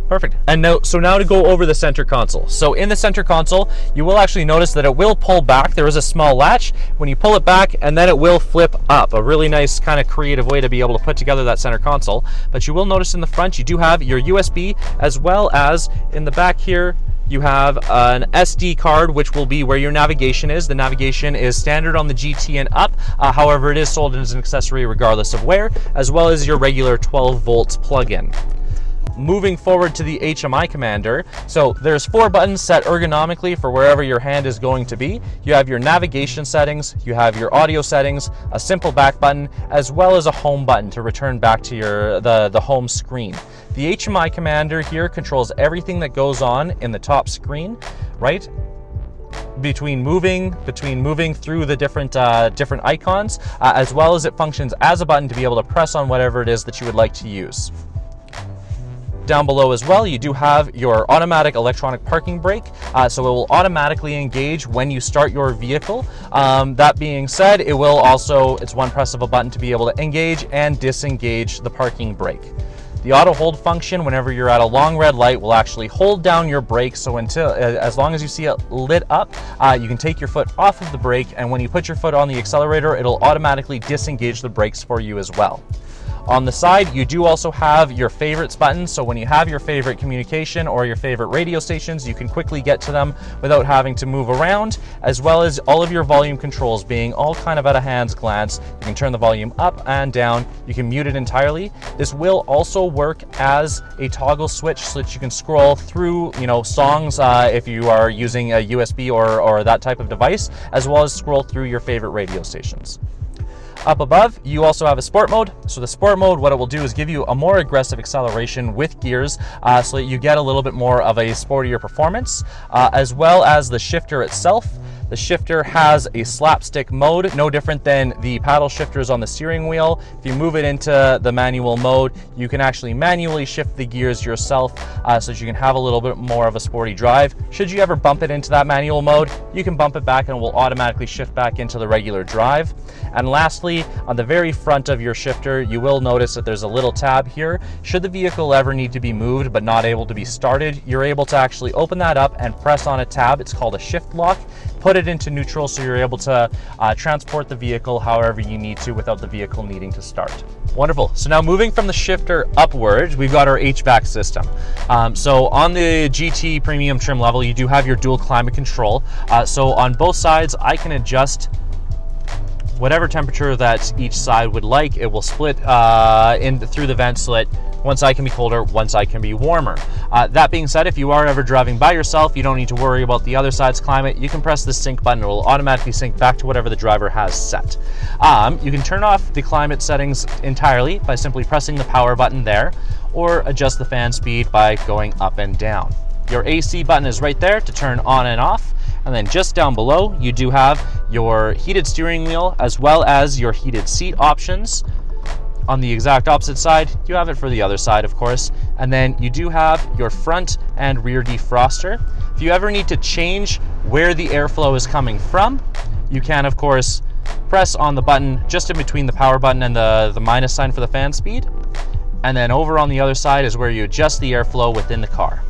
Perfect. And now, so now to go over the center console. So in the center console, you will actually notice that it will pull back. There is a small latch. When you pull it back, and then it will flip up. A really nice kind of creative way to be able to put together that center console. But you will notice in the front, you do have your USB, as well as in the back here, you have an SD card, which will be where your navigation is. The navigation is standard on the GT and up. However, it is sold as an accessory regardless of where, as well as your regular 12 volts plug-in. Moving forward to the HMI Commander, so there's 4 buttons set ergonomically for wherever your hand is going to be. You have your navigation settings, you have your audio settings, a simple back button, as well as a home button to return back to your the home screen. The HMI Commander here controls everything that goes on in the top screen, right? Between moving through the different icons, as well as it functions as a button to be able to press on whatever it is that you would like to use. Down below as well, you do have your automatic electronic parking brake, so it will automatically engage when you start your vehicle. That being said, it will also, it's one press of a button to be able to engage and disengage the parking brake. The auto hold function, whenever you're at a long red light, will actually hold down your brake, so until, as long as you see it lit up, you can take your foot off of the brake, and when you put your foot on the accelerator, it'll automatically disengage the brakes for you as well. On the side, you do also have your favorites button, so when you have your favorite communication or your favorite radio stations, you can quickly get to them without having to move around, as well as all of your volume controls being all kind of at a hand's glance. You can turn the volume up and down, you can mute it entirely. This will also work as a toggle switch so that you can scroll through, songs if you are using a USB or that type of device, as well as scroll through your favorite radio stations. Up above, you also have a sport mode. So the sport mode, what it will do is give you a more aggressive acceleration with gears so that you get a little bit more of a sportier performance, as well as the shifter itself. The shifter has a slapstick mode, no different than the paddle shifters on the steering wheel. If you move it into the manual mode, you can actually manually shift the gears yourself so that you can have a little bit more of a sporty drive. Should you ever bump it into that manual mode, you can bump it back and it will automatically shift back into the regular drive. And lastly, on the very front of your shifter, you will notice that there's a little tab here. Should the vehicle ever need to be moved but not able to be started, you're able to actually open that up and press on a tab. It's called a shift lock. Put it into neutral so you're able to transport the vehicle however you need to without the vehicle needing to start. Wonderful. So now moving from the shifter upwards, we've got our Hvac system. So on the GT premium trim level, you do have your dual climate control. So on both sides, I can adjust whatever temperature that each side would like. It will split through the vent so that one side can be colder, one side can be warmer. That being said, if you are ever driving by yourself, you don't need to worry about the other side's climate. You can press the sync button. It will automatically sync back to whatever the driver has set. You can turn off the climate settings entirely by simply pressing the power button there, or adjust the fan speed by going up and down. Your AC button is right there to turn on and off. And then just down below, you do have your heated steering wheel as well as your heated seat options. On the exact opposite side, you have it for the other side, of course. And then you do have your front and rear defroster. If you ever need to change where the airflow is coming from, you can, of course, press on the button just in between the power button and the minus sign for the fan speed. And then over on the other side is where you adjust the airflow within the car.